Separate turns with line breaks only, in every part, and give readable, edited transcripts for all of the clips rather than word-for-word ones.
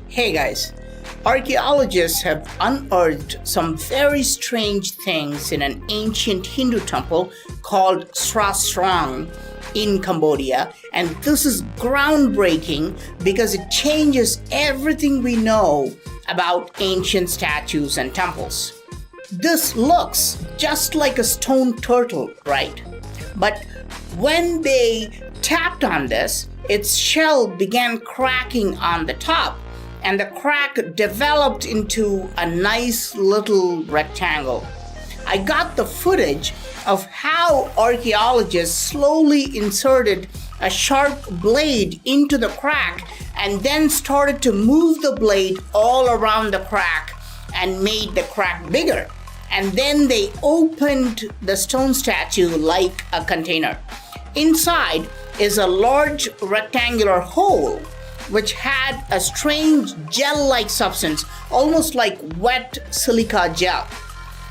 Hey guys, archaeologists have unearthed some very strange things in an ancient Hindu temple called Srasrang in Cambodia, and this is groundbreaking because it changes everything we know about ancient statues and temples. This looks just like a stone turtle, right? But when they tapped on this, its shell began cracking on the top, and the crack developed into a nice little rectangle. I got the footage of how archaeologists slowly inserted a sharp blade into the crack and then started to move the blade all around the crack and made the crack bigger. And then they opened the stone statue like a container. Inside is a large rectangular hole which had a strange gel-like substance, almost like wet silica gel.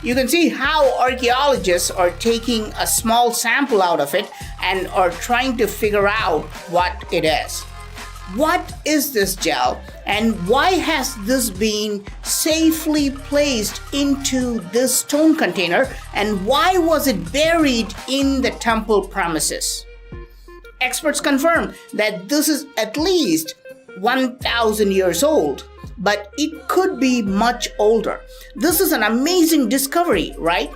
You can see how archaeologists are taking a small sample out of it and are trying to figure out what it is. What is this gel, and why has this been safely placed into this stone container, and why was it buried in the temple premises? Experts confirm that this is at least 1,000 years old, but it could be much older. This is an amazing discovery, right?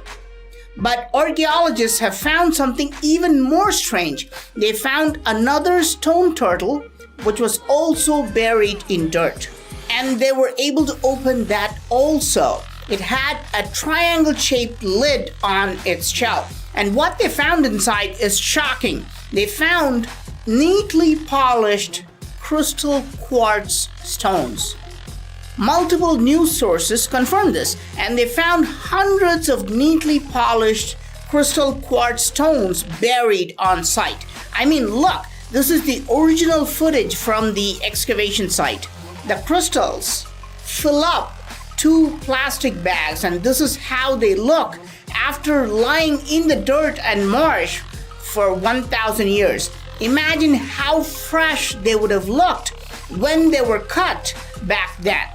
But archaeologists have found something even more strange. They found another stone turtle, which was also buried in dirt. And they were able to open that also. It had a triangle-shaped lid on its shell. And what they found inside is shocking. They found neatly polished crystal quartz stones. Multiple news sources confirmed this, and they found hundreds of neatly polished crystal quartz stones buried on site. I mean, look, this is the original footage from the excavation site. The crystals fill up 2 plastic bags, and this is how they look after lying in the dirt and marsh for 1,000 years. Imagine how fresh they would have looked when they were cut back then.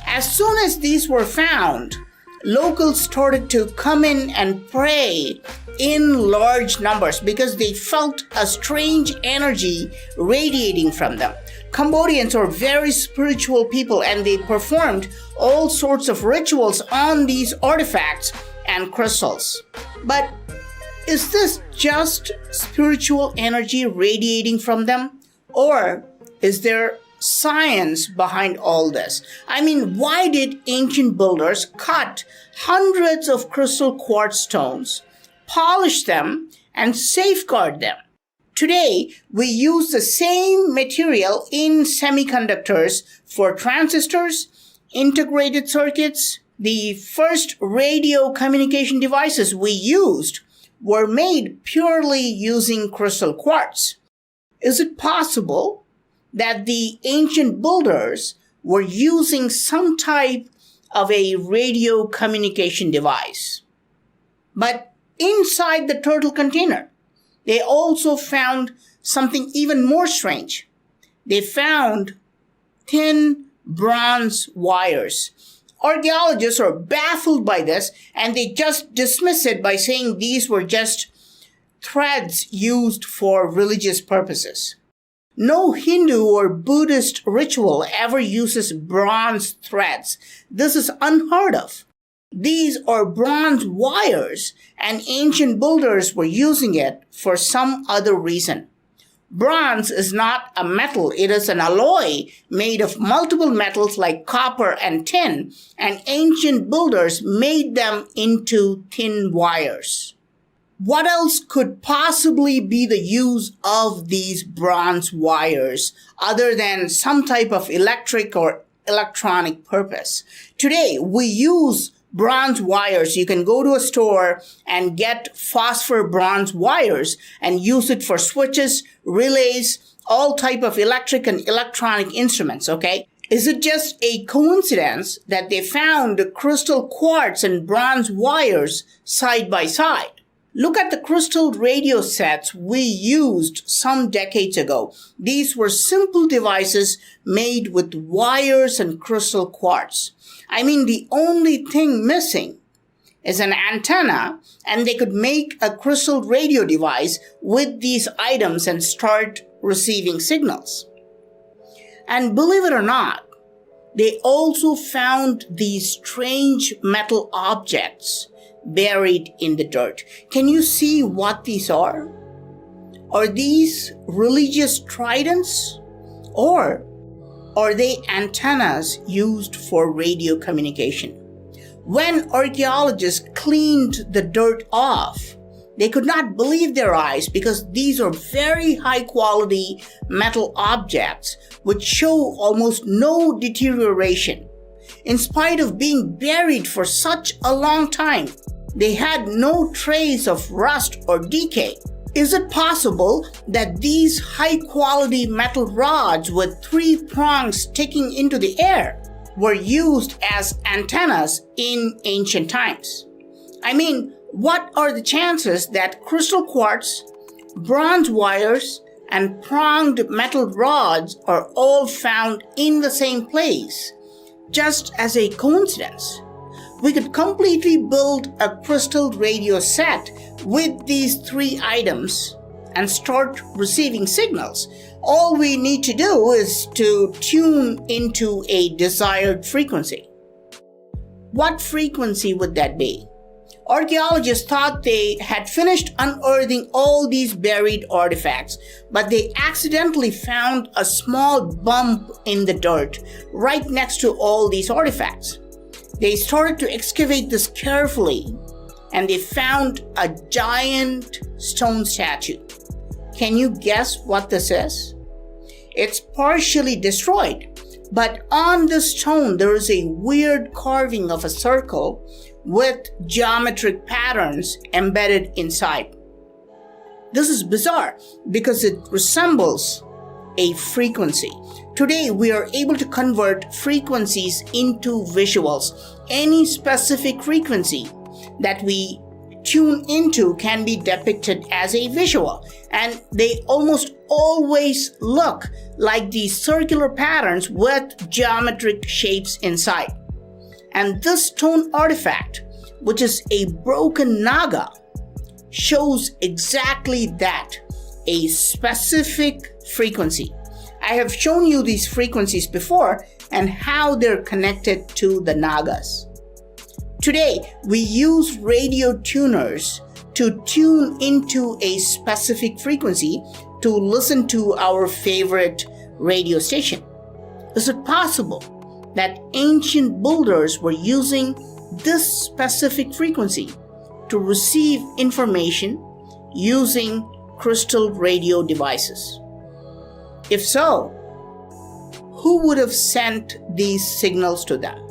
As soon as these were found, locals started to come in and pray in large numbers because they felt a strange energy radiating from them. Cambodians are very spiritual people, and they performed all sorts of rituals on these artifacts and crystals. But is this just spiritual energy radiating from them? Or is there science behind all this? I mean, why did ancient builders cut hundreds of crystal quartz stones, polish them, and safeguard them? Today, we use the same material in semiconductors for transistors, integrated circuits. The first radio communication devices we used were made purely using crystal quartz. Is it possible that the ancient builders were using some type of a radio communication device? But inside the turtle container, they also found something even more strange. They found thin bronze wires. Archaeologists are baffled by this, and they just dismiss it by saying these were just threads used for religious purposes. No Hindu or Buddhist ritual ever uses bronze threads. This is unheard of. These are bronze wires, and ancient builders were using it for some other reason. Bronze is not a metal, it is an alloy made of multiple metals like copper and tin, and ancient builders made them into thin wires. What else could possibly be the use of these bronze wires other than some type of electric or electronic purpose? Today, we use bronze wires. You can go to a store and get phosphor bronze wires and use it for switches, relays, all type of electric and electronic instruments, okay? Is it just a coincidence that they found crystal quartz and bronze wires side by side? Look at the crystal radio sets we used some decades ago. These were simple devices made with wires and crystal quartz. I mean, the only thing missing is an antenna, and they could make a crystal radio device with these items and start receiving signals. And believe it or not, they also found these strange metal objects buried in the dirt. Can you see what these are? Are these religious tridents? Or are they antennas used for radio communication? When archaeologists cleaned the dirt off, they could not believe their eyes because these are very high quality metal objects which show almost no deterioration. In spite of being buried for such a long time, they had no trace of rust or decay. Is it possible that these high quality metal rods with 3 prongs sticking into the air were used as antennas in ancient times? I mean, what are the chances that crystal quartz, bronze wires, and pronged metal rods are all found in the same place, just as a coincidence? We could completely build a crystal radio set with these 3 items and start receiving signals. All we need to do is to tune into a desired frequency. What frequency would that be? Archaeologists thought they had finished unearthing all these buried artifacts, but they accidentally found a small bump in the dirt right next to all these artifacts. They started to excavate this carefully, and they found a giant stone statue. Can you guess what this is? It's partially destroyed, but on the stone there is a weird carving of a circle with geometric patterns embedded inside. This is bizarre because it resembles a frequency. Today, we are able to convert frequencies into visuals. Any specific frequency that we tune into can be depicted as a visual, and they almost always look like these circular patterns with geometric shapes inside. And this stone artifact, which is a broken naga, shows exactly that, a specific frequency. I have shown you these frequencies before and how they're connected to the nagas. Today, we use radio tuners to tune into a specific frequency to listen to our favorite radio station. Is it possible that ancient builders were using this specific frequency to receive information using crystal radio devices? If so, who would have sent these signals to them?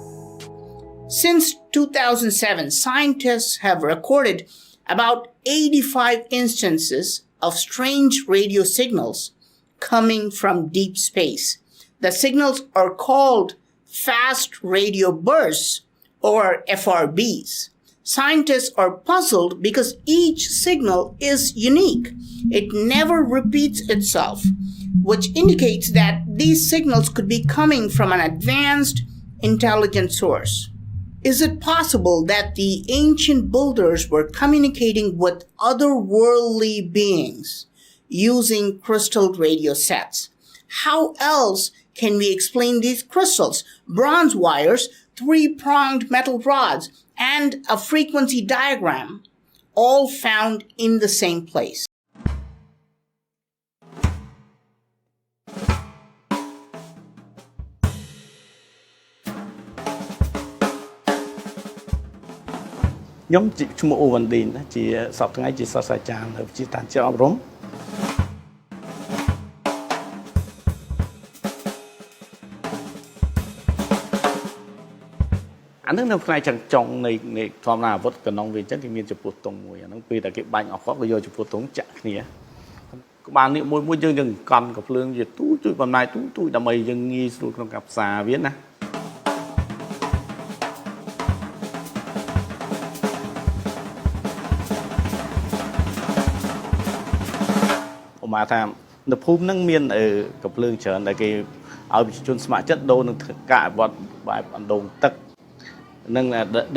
Since 2007, scientists have recorded about 85 instances of strange radio signals coming from deep space. The signals are called fast radio bursts, or FRBs. Scientists are puzzled because each signal is unique. It never repeats itself, which indicates that these signals could be coming from an advanced, intelligent source. Is it possible that the ancient builders were communicating with otherworldly beings using crystal radio sets? How else can we explain these crystals, bronze wires, 3-pronged metal rods, and a frequency diagram, all found in the same place?
Nhóm chịឈ្មោះអូវ៉ាន់ឌីនជាសប្តាហ៍ថ្ងៃជាសាស្ត្រាចារ្យនៅវិទ្យាស្ថានជាតិអប់រំអានឹងនៅផ្នែកខាងចុងនៃធម្មតាអាវុធកណ្ដុងវាអញ្ចឹងគេមានចំពោះទង់មួយអានឹងពេលតែគេបាញ់អស់គាត់ក៏យកចំពោះទង់ចាក់គ្នា ក្បាលនេះមួយយើងនឹងកន់កំភ្លើងវាទូជួយបំណាយទូដើម្បីយើងងាយស្រួលក្នុងការផ្សារវាណាឧមាថានៅភូមិហ្នឹងមានកំភ្លើងច្រើនដែលគេឲ្យប្រជាជនស្ម័គ្រចិត្តដូរនឹងការអភិវឌ្ឍបែបអណ្ដូងទឹកនិង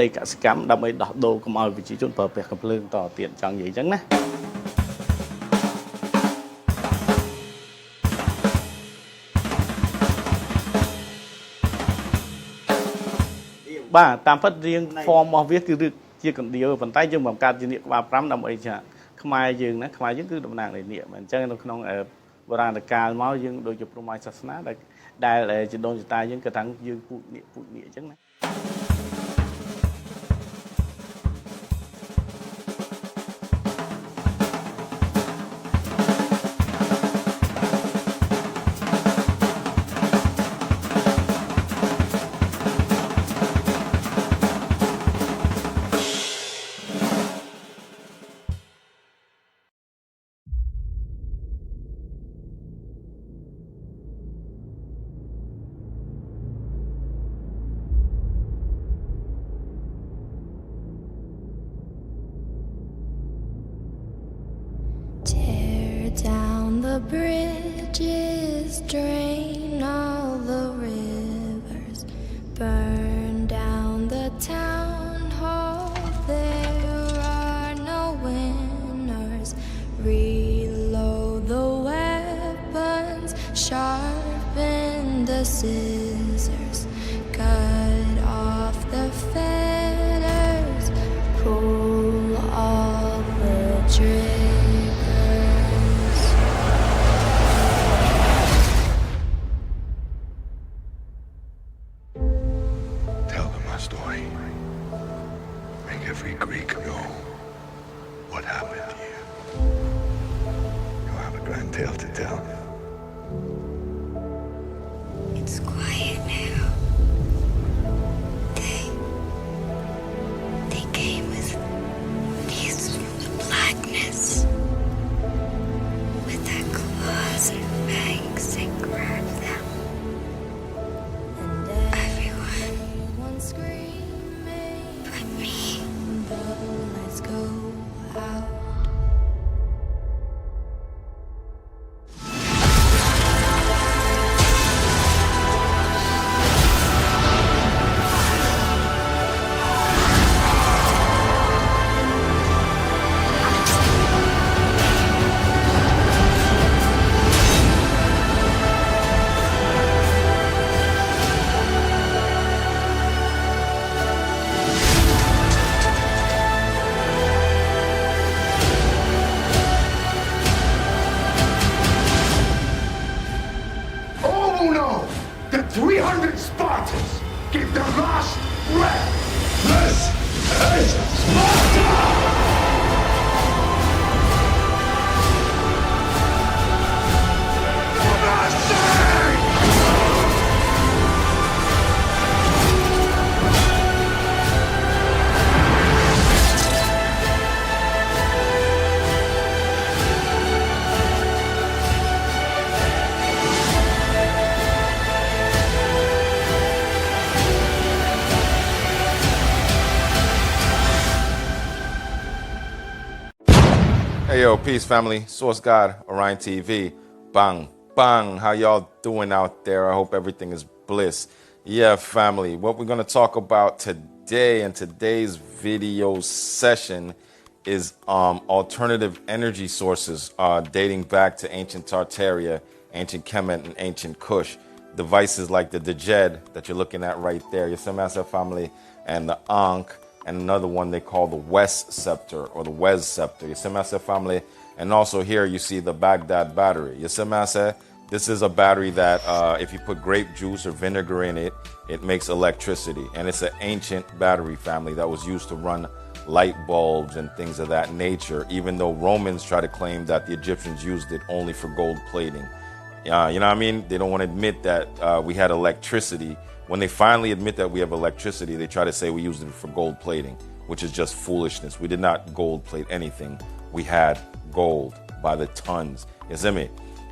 ដីកសិកម្មដើម្បីដោះដូរកុំឲ្យប្រជាជនប្រើប្រាស់កំភ្លើងតទៀតចង់និយាយអញ្ចឹងណាបាទតាមពិតរៀង form របស់វាគឺជាកណ្ដៀវប៉ុន្តែយើងបង្កើតជានាគក្បាល5ដើម្បីថាខ្មែរយើងណាខ្មែរយើងគឺតំណាងនៃនាគអញ្ចឹងនៅក្នុងបុរាណកាលមកយើងដូចជាព្រហ្មញ្ញសាសនាដែលជាដូនជាតាយើងក៏ថាយើងពូជនាគអញ្ចឹងណា
Down the bridges, drain all the rivers, burn down the town hall. There are no winners. Reload the weapons, sharpen the scissors, cut off the fetters, pull all the triggers.
Story. Make every Greek know what happened here. You'll have a grand tale to tell.
It's quiet now. They came with these from the blackness, with their claws and fangs. They grabbed them. Everyone screaming, but me. Let's go out.
Oh no! The 300 Spartans gave their last breath! This is Sparta! For God's sake!
Hey yo, peace family, Source God, Orion TV, bang, bang, how y'all doing out there? I hope everything is bliss. Yeah family, what we're going to talk about today in today's video session is alternative energy sources dating back to ancient Tartaria, ancient Kemet, and ancient Kush. Devices like the Djed that you're looking at right there, Yosemite family, and the Ankh, and another one they call the West Scepter or the Wes Scepter. Yosemite family. And also here you see the Baghdad battery. Yosemite, this is a battery that if you put grape juice or vinegar in it, it makes electricity. And it's an ancient battery family that was used to run light bulbs and things of that nature, even though Romans try to claim that the Egyptians used it only for gold plating. You know what I mean? They don't want to admit that we had electricity. When they finally admit that we have electricity, they try to say we used it for gold plating, which is just foolishness. We did not gold plate anything. We had gold by the tons. You see me?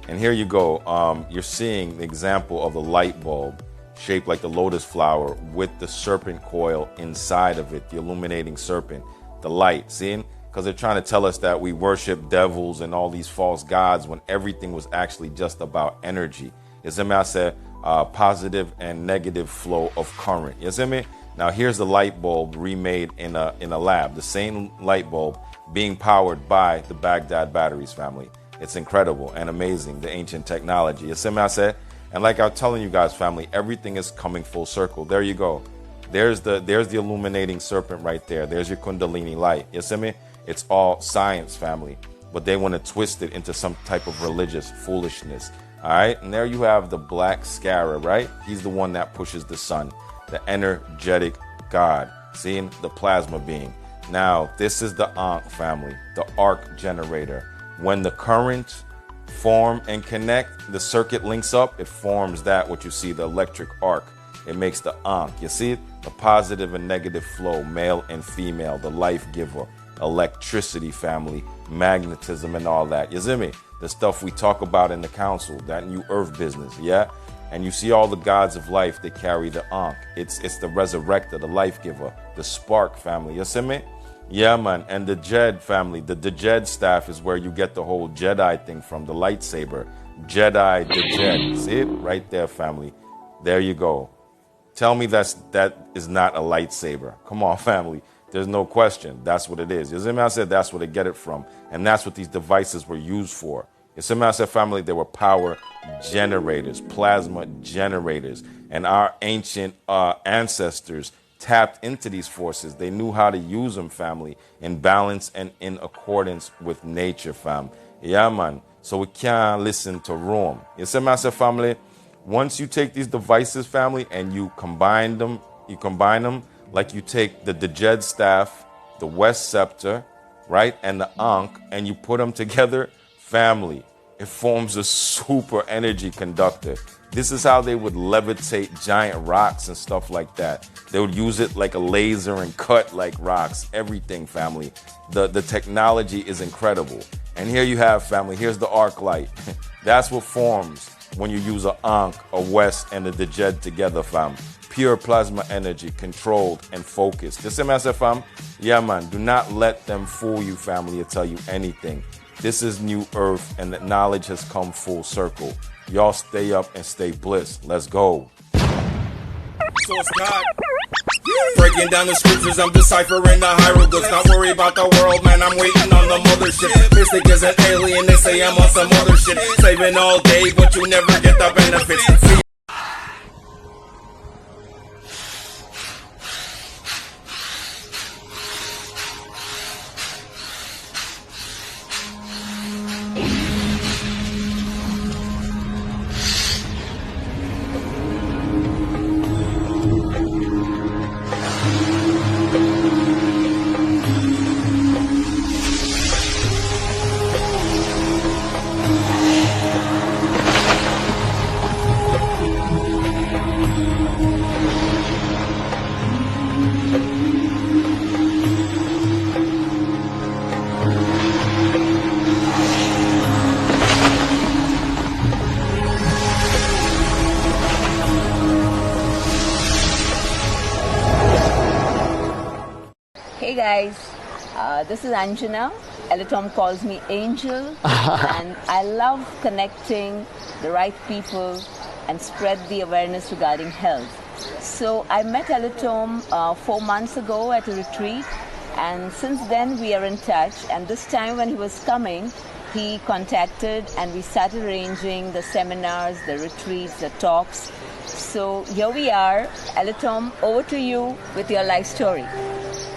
And here you go. You're seeing the example of a light bulb shaped like the lotus flower with the serpent coil inside of it, the illuminating serpent, the light. Seeing? Because they're trying to tell us that we worship devils and all these false gods when everything was actually just about energy. You see me? I said positive and negative flow of current. You see me? Now here's the light bulb remade in a lab. The same light bulb being powered by the Baghdad batteries, family. It's incredible and amazing, the ancient technology. You see me? I said, and like I'm telling you guys, family, everything is coming full circle. There you go. There's the illuminating serpent right there. There's your Kundalini light. You see me? It's all science, family. But they want to twist it into some type of religious foolishness. All right. And there you have the black scarab, right? He's the one that pushes the sun, the energetic God. Seeing the plasma being. Now, this is the Ankh family, the arc generator. When the current form and connect, the circuit links up, it forms that what you see, the electric arc. It makes the Ankh. You see it? The positive and negative flow, male and female, the life giver, electricity family, magnetism and all that. You see me? The stuff we talk about in the council, that new earth business, yeah? And you see all the gods of life, they carry the Ankh. It's the resurrector, the life giver, the spark family. You see me? Yeah, man. And the Jed family, the Jed staff is where you get the whole Jedi thing from, the lightsaber. Jedi, the Jed. See it? Right there, family. There you go. Tell me that is not a lightsaber. Come on, family. There's no question. That's what it is. You see me? I said that's where they get it from. And that's what these devices were used for. You see me? I said, family, they were power generators, plasma generators. And our ancient ancestors tapped into these forces. They knew how to use them, family, in balance and in accordance with nature, fam. Yeah, man. So we can't listen to Rome. You see, master family, once you take these devices, family, and you combine them like you take the Djed staff, the West Scepter, right, and the Ankh, and you put them together, family, it forms a super energy conductor. This is how they would levitate giant rocks and stuff like that. They would use it like a laser and cut like rocks, everything, family. The technology is incredible. And here you have, family, here's the arc light. That's what forms when you use a Ankh, a West, and a Djed together, fam. Pure plasma energy, controlled and focused. This is fam. Yeah, man, do not let them fool you, family, or tell you anything. This is new earth, and the knowledge has come full circle. Y'all stay up and stay blissed. Let's go.
Source God. Breaking down the scriptures, I'm deciphering the hieroglyphs. Not worry about the world, man, I'm waiting on the mothership. Mystic is an alien, they say I'm on some other shit. Saving all day, but you never get the benefits.
Hey guys, this is Anjana. Elatom calls me Angel, and I love connecting the right people and spread the awareness regarding health. So I met Elatom 4 months ago at a retreat, and since then we are in touch. And this time when he was coming, he contacted and we started arranging the seminars, the retreats, the talks. So here we are. Elatom, over to you with your life story.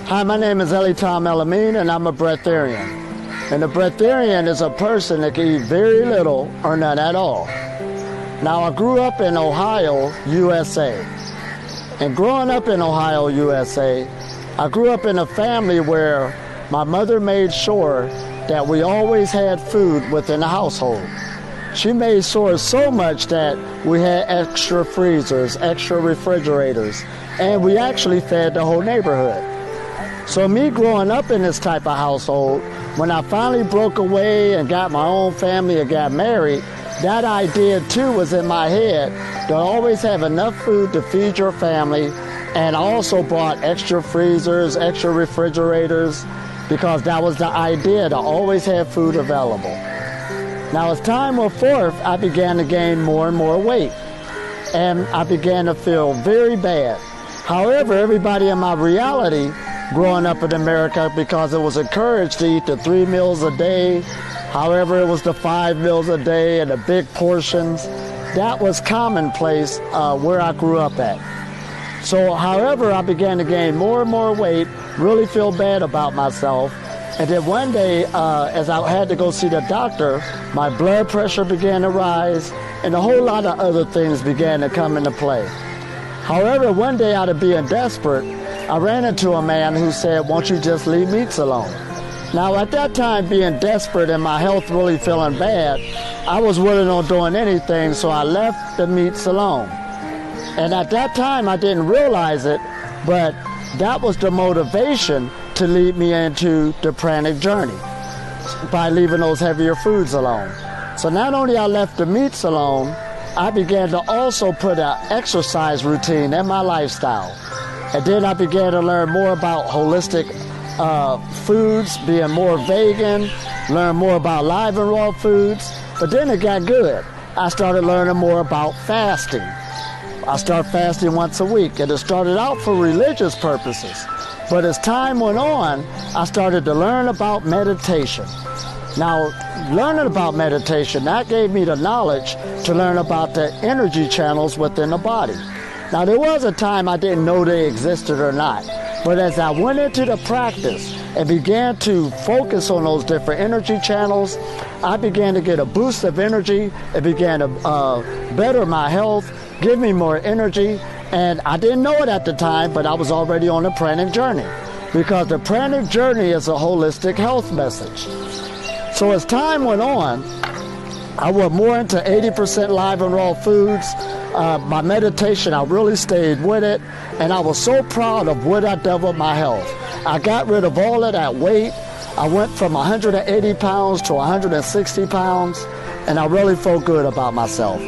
Hi, my name is Elitom Elamine, and I'm a breatharian. And a breatharian is a person that can eat very little or none at all. Now, I grew up in Ohio, USA. And growing up in Ohio, USA, I grew up in a family where my mother made sure that we always had food within the household. She made sure so much that we had extra freezers, extra refrigerators, and we actually fed the whole neighborhood. So me growing up in this type of household, when I finally broke away and got my own family and got married, that idea too was in my head to always have enough food to feed your family, and I also bought extra freezers, extra refrigerators, because that was the idea, to always have food available. Now as time went forth, I began to gain more and more weight, and I began to feel very bad. However, everybody in my reality growing up in America, because it was encouraged to eat the 3 meals a day, however it was the 5 meals a day and the big portions, that was commonplace where I grew up at. So however, I began to gain more and more weight, really feel bad about myself. And then one day, as I had to go see the doctor, my blood pressure began to rise, and a whole lot of other things began to come into play. However, one day, out of being desperate, I ran into a man who said, "Won't you just leave meats alone?" Now, at that time, being desperate and my health really feeling bad, I was willing on doing anything, so I left the meats alone. And at that time, I didn't realize it, but that was the motivation to lead me into the pranic journey, by leaving those heavier foods alone. So not only I left the meats alone, I began to also put an exercise routine in my lifestyle. And then I began to learn more about holistic foods, being more vegan, learn more about live and raw foods. But then it got good. I started learning more about fasting. I started fasting once a week, and it started out for religious purposes. But as time went on, I started to learn about meditation. Now, learning about meditation, that gave me the knowledge to learn about the energy channels within the body. Now, there was a time I didn't know they existed or not, but as I went into the practice and began to focus on those different energy channels, I began to get a boost of energy. It began to better my health, give me more energy, and I didn't know it at the time, but I was already on the pranic journey, because the pranic journey is a holistic health message. So as time went on, I went more into 80% live and raw foods. My meditation, I really stayed with it, and I was so proud of what I did with my health. I got rid of all of that weight. I went from 180 pounds to 160 pounds, and I really felt good about myself.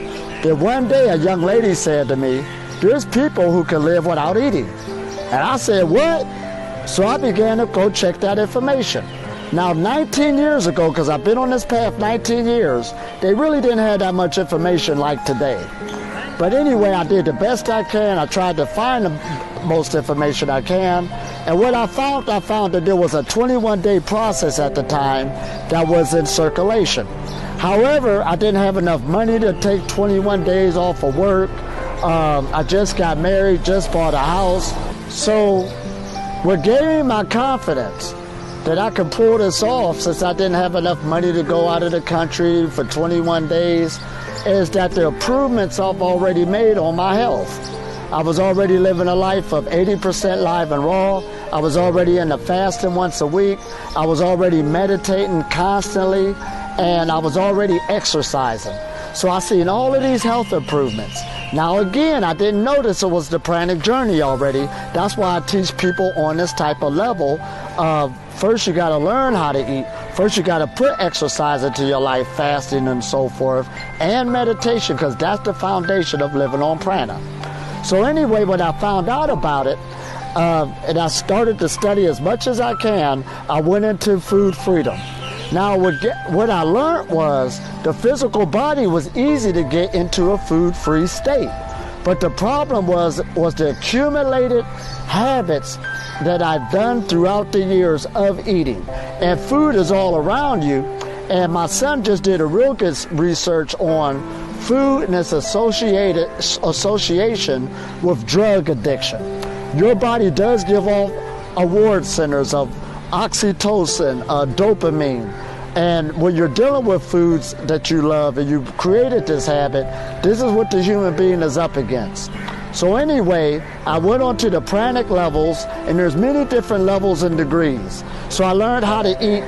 Then one day a young lady said to me, "There's people who can live without eating." And I said, "What?" So I began to go check that information. Now, 19 years ago, because I've been on this path 19 years, they really didn't have that much information like today. But anyway, I did the best I can. I tried to find the most information I can. And what I found that there was a 21-day process at the time that was in circulation. However, I didn't have enough money to take 21 days off of work. I just got married, just bought a house. So what gave me my confidence that I could pull this off, since I didn't have enough money to go out of the country for 21 days, is that the improvements I've already made on my health. I was already living a life of 80% live and raw. I was already in the fasting once a week. I was already meditating constantly, and I was already exercising. So I seen all of these health improvements. Now again, I didn't notice it was the pranic journey already. That's why I teach people on this type of level of, first you gotta learn how to eat. First you gotta put exercise into your life, fasting and so forth, and meditation, because that's the foundation of living on prana. So anyway, when I found out about it, and I started to study as much as I can, I went into food freedom. Now, what I learned was the physical body was easy to get into a food-free state. But the problem was the accumulated habits that I've done throughout the years of eating. And food is all around you. And my son just did a real good research on food and its association with drug addiction. Your body does give off reward centers of oxytocin, dopamine. And when you're dealing with foods that you love and you've created this habit, this is what the human being is up against. So anyway, I went on to the pranic levels, and there's many different levels and degrees. So I learned how to eat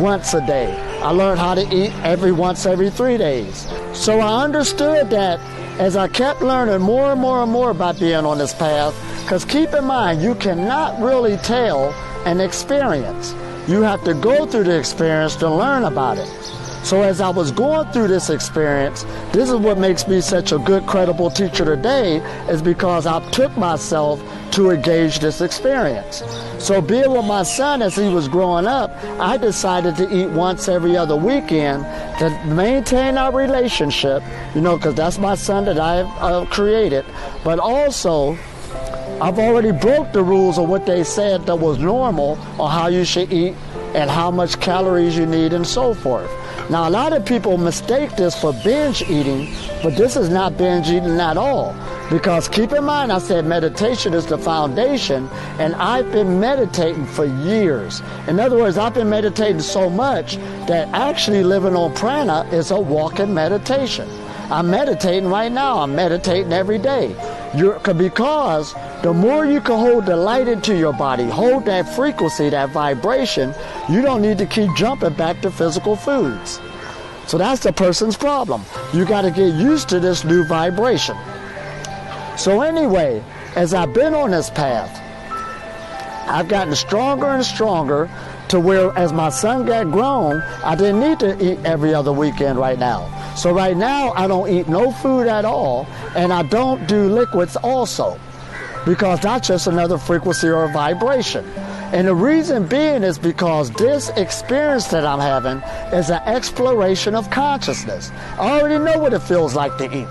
once a day. I learned how to eat every 3 days. So I understood that as I kept learning more and more and more about being on this path, because keep in mind, you cannot really tell an experience. You have to go through the experience to learn about it. So as I was going through this experience, this is what makes me such a good, credible teacher today, is because I took myself to engage this experience. So being with my son as he was growing up, I decided to eat once every other weekend to maintain our relationship, because that's my son that I've created. But also, I've already broke the rules of what they said that was normal on how you should eat and how much calories you need and so forth. Now, a lot of people mistake this for binge eating, but this is not binge eating at all. Because keep in mind, I said meditation is the foundation, and I've been meditating for years. In other words, I've been meditating so much that actually living on prana is a walking meditation. I'm meditating right now. I'm meditating every day. Because the more you can hold the light into your body, hold that frequency, that vibration, you don't need to keep jumping back to physical foods. So that's the person's problem. You got to get used to this new vibration. So anyway, as I've been on this path, I've gotten stronger and stronger to where as my son got grown, I didn't need to eat every other weekend right now. So right now, I don't eat no food at all, and I don't do liquids also, because that's just another frequency or vibration. And the reason being is because this experience that I'm having is an exploration of consciousness. I already know what it feels like to eat.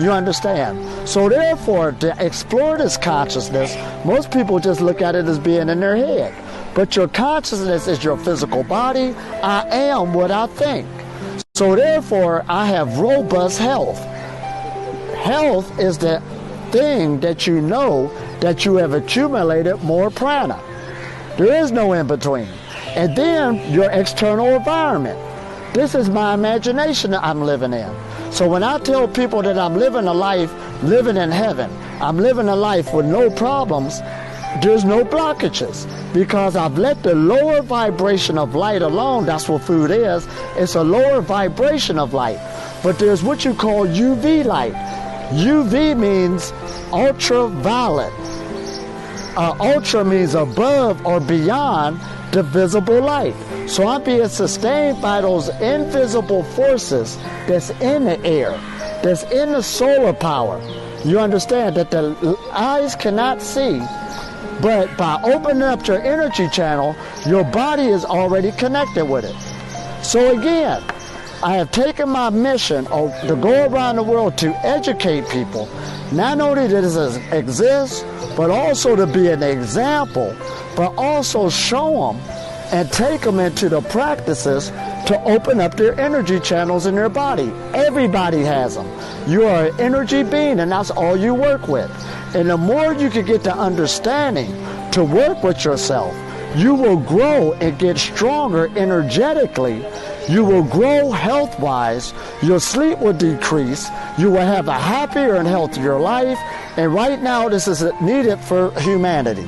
You understand? So therefore, to explore this consciousness, most people just look at it as being in their head. But your consciousness is your physical body. I am what I think. So therefore, I have robust health. Health is the thing that you know that you have accumulated more prana. There is no in between. And then your external environment. This is my imagination that I'm living in. So when I tell people that I'm living a life, living in heaven, I'm living a life with no problems, there's no blockages, because I've let the lower vibration of light alone. That's what food is. It's a lower vibration of light. But there's what you call UV light. UV means ultraviolet. Ultra means above or beyond the visible light. So I'm being sustained by those invisible forces that's in the air, that's in the solar power. You understand that the eyes cannot see, but by opening up your energy channel, your body is already connected with it. So again, I have taken my mission to go around the world to educate people, not only that this exists, but also to be an example, but also show them and take them into the practices to open up their energy channels in their body. Everybody has them. You are an energy being, and that's all you work with. And the more you can get the understanding to work with yourself, you will grow and get stronger energetically. You will grow health-wise. Your sleep will decrease. You will have a happier and healthier life. And right now, this is needed for humanity.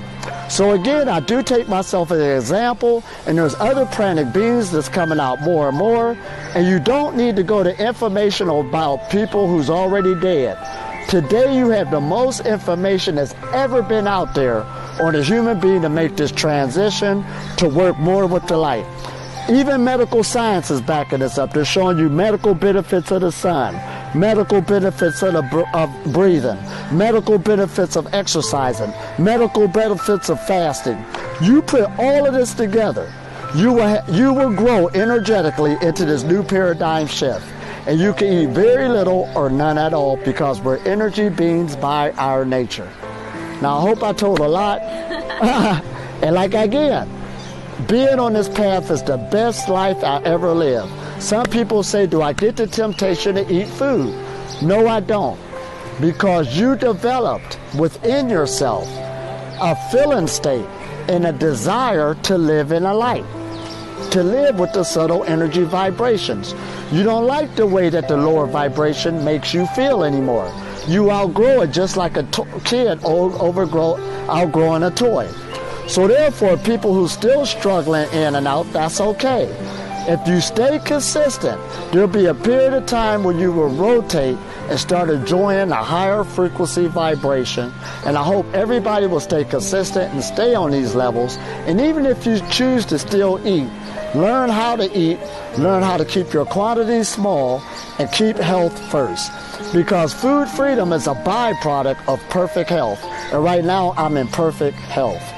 So again, I do take myself as an example, and there's other pranic beings that's coming out more and more. And you don't need to go to information about people who's already dead. Today, you have the most information that's ever been out there on a human being to make this transition to work more with the light. Even medical science is backing this up. They're showing you medical benefits of the sun, medical benefits of breathing, medical benefits of exercising, medical benefits of fasting. You put all of this together, you will grow energetically into this new paradigm shift. And you can eat very little or none at all, because we're energy beings by our nature. Now, I hope I told a lot. And like again, being on this path is the best life I ever lived. Some people say, do I get the temptation to eat food? No, I don't. Because you developed within yourself a feeling state and a desire to live in a light, to live with the subtle energy vibrations. You don't like the way that the lower vibration makes you feel anymore. You outgrow it just like a kid outgrowing a toy. So therefore, people who still struggling in and out, that's okay. If you stay consistent, there'll be a period of time where you will rotate and start enjoying a higher frequency vibration. And I hope everybody will stay consistent and stay on these levels. And even if you choose to still eat, learn how to eat, learn how to keep your quantities small, and keep health first. Because food freedom is a byproduct of perfect health. And right now, I'm in perfect health.